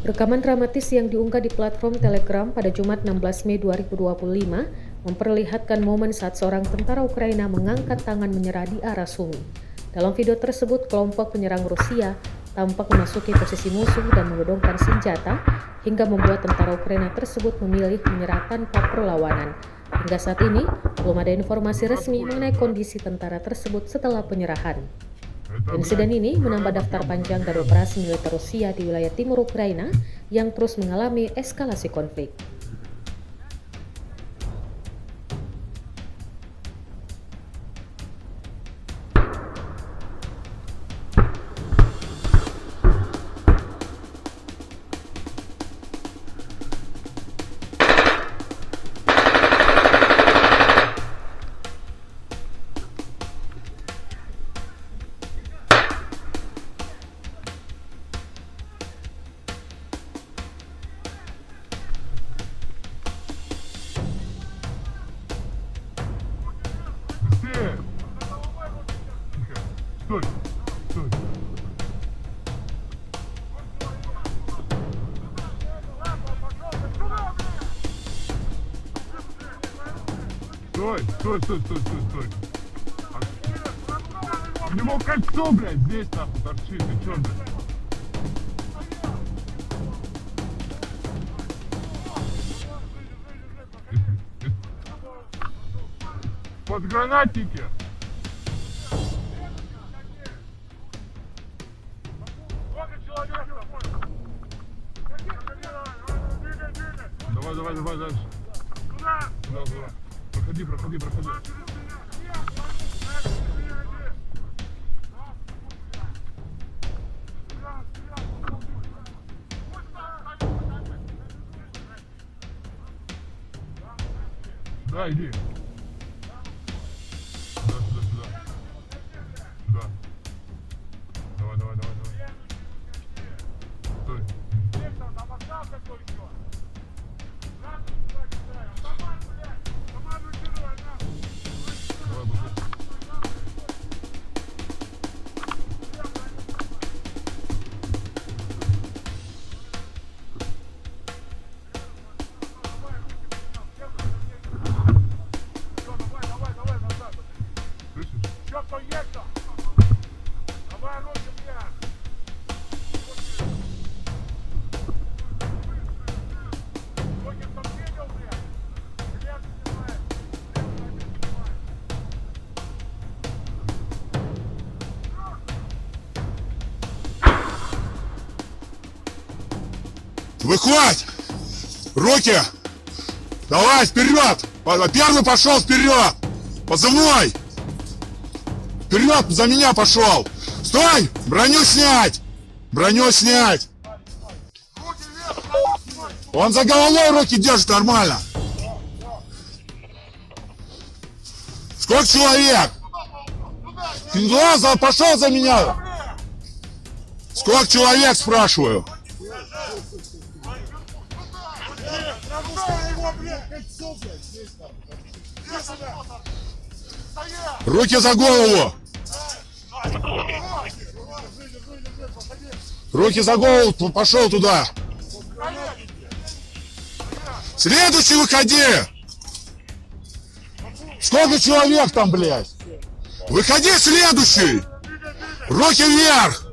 Rekaman dramatis yang diunggah di platform Telegram pada Jumat 16 Mei 2025 memperlihatkan momen saat seorang tentara Ukraina mengangkat tangan menyerah di arah sungai. Dalam video tersebut, kelompok penyerang Rusia tampak memasuki posisi musuh dan menodongkan senjata hingga membuat tentara Ukraina tersebut memilih menyerah tanpa perlawanan. Hingga saat ini, belum ada informasi resmi mengenai kondisi tentara tersebut setelah penyerahan. Insiden ini menambah daftar panjang dari operasi militer Rusia di wilayah timur Ukraina yang terus mengalami eskalasi konflik. Стой, стой. Стой. У него кольцо, блядь, здесь нахуй торчит. Ты чё, блядь? Под гранатники. Давай дальше. Туда. Проходи. Да, иди. Сюда. Давай. Стой. Давай, быстрее. Давай назад. Слышишь? Все, поехал! Давай руки вверх! Руки там видел, блядь? Блядь, снимай! Выходь! Руки! Давай, вперед! Первый пошел вперед! Позывной! Вперед, за меня пошел! Стой! Броню снять! Он за головой руки держит нормально! Сколько человек? Туда, пошел за меня! Сколько человек, спрашиваю? Руки за голову! Руки за голову, пошел туда! Следующий выходи! Сколько человек там, блядь? Выходи, следующий! Руки вверх!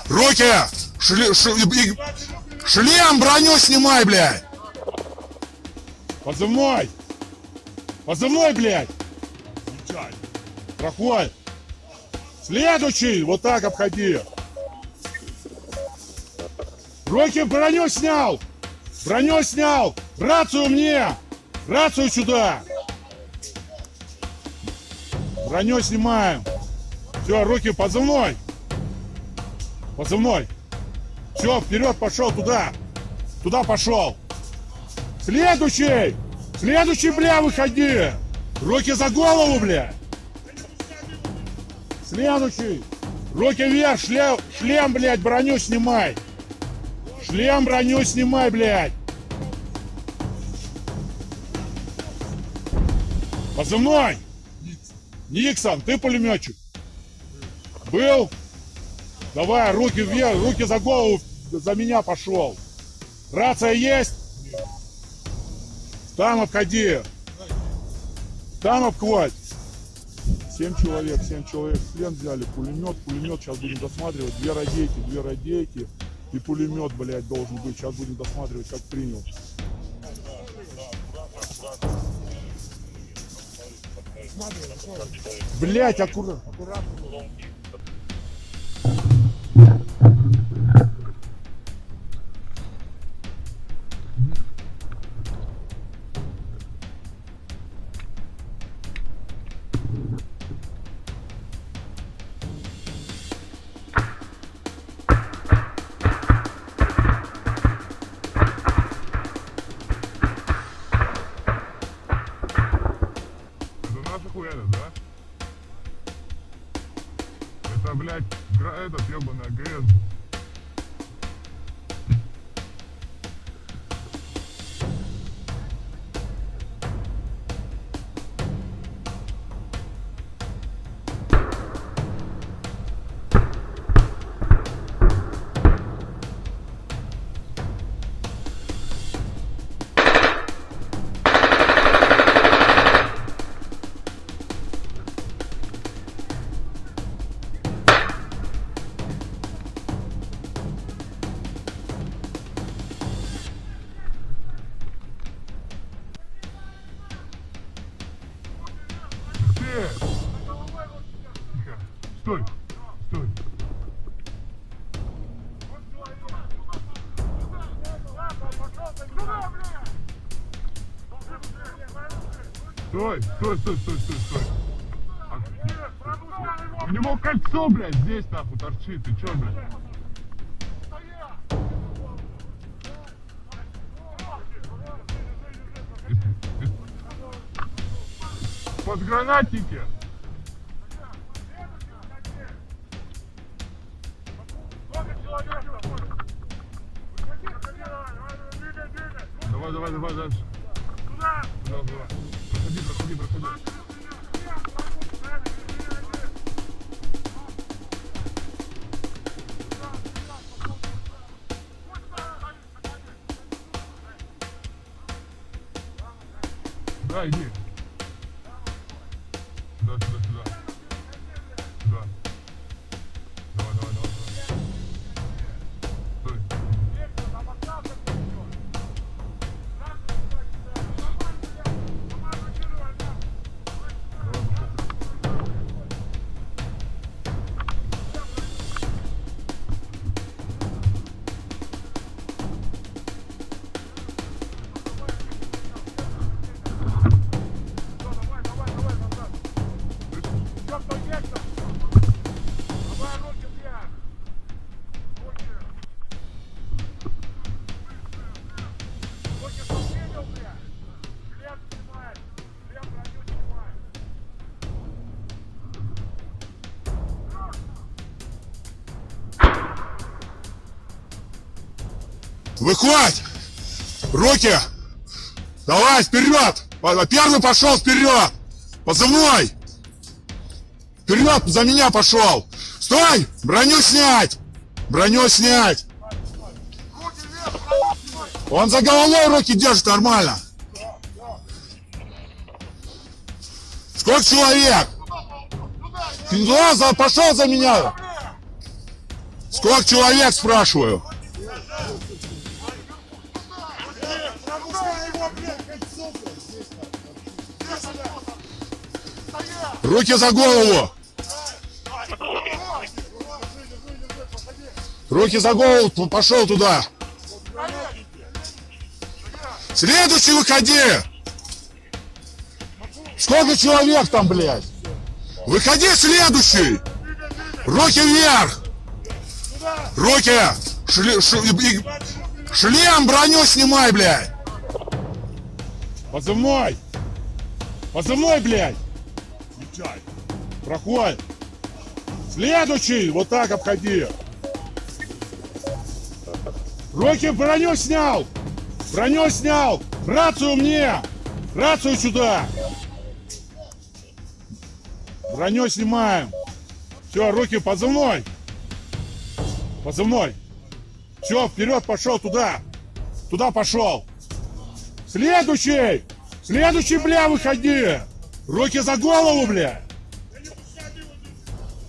Руки! Шлем, броню снимай, блядь! Позывной, блядь! Проходь! Следующий! Вот так обходи! Руки, броню снял! Рацию мне! Рацию сюда! Броню снимаем! Все, руки, позывной! Все, вперед пошел туда! Туда пошел! Следующий, бля, выходи! Руки за голову, бля! Следующий! Руки вверх, шлем, блядь, броню снимай! Блядь! Позывной! Никсон, ты пулеметчик? Был? Давай, руки вверх, руки за голову за меня пошел. Рация есть? Там обходи. Там обхвать. 7 человек в плен взяли. Пулемет, сейчас будем досматривать. Две радейки. И пулемет, блядь, должен быть. Сейчас будем досматривать, как принял. Блядь, аккуратно. Это наши хуяли, да? Это, блядь, этот ебаный АГС. Стой! Стой! Стой! У него кольцо, блядь, здесь нахуй торчит. Ты чё, блядь? Подгранатники! Давай дальше. Туда. Проходи. Да, иди. Сюда. Давай. Стой. Выходь! Руки! Давай, вперед! Первый пошел вперед! Позывной! Вперед, за меня пошел! Стой! Броню снять! Он за головой руки держит нормально! Сколько человек? Пошел за меня! Сколько человек, спрашиваю? Руки за голову! Руки за голову, пошел туда! Следующий выходи! Сколько человек там, блядь? Выходи, следующий! Руки вверх! Руки! Шлем, броню снимай, блядь! Позывной, блядь! Проходит! Следующий! Вот так обходи! Руки, броню снял! Рацию мне! Рацию сюда! Броню снимаем! Все, руки, позывной! Все, вперед пошел туда. Туда пошел. Следующий. Следующий, бля, выходи. Руки за голову, бля.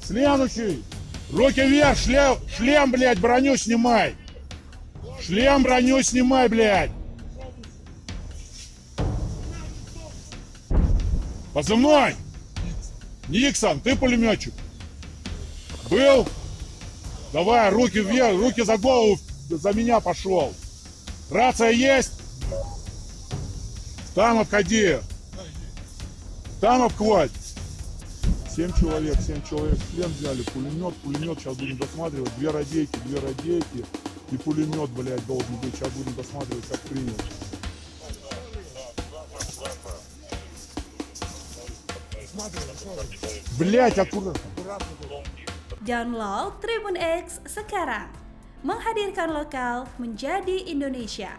Следующий. Руки вверх, шлем, блядь, броню снимай. Шлем, броню снимай, блядь. Позывной. Никсон, ты пулеметчик? Был? Давай, руки вверх, руки за голову, за меня пошел. Рация есть? Там обходи. Там обхват. 7 человек, член взяли, пулемет, сейчас будем досматривать. Две радейки, и пулемет, блядь, должен быть. Сейчас будем досматривать, как принял. Блядь, аккуратно. Download Tribun X sekarang. Menghadirkan lokal menjadi Indonesia.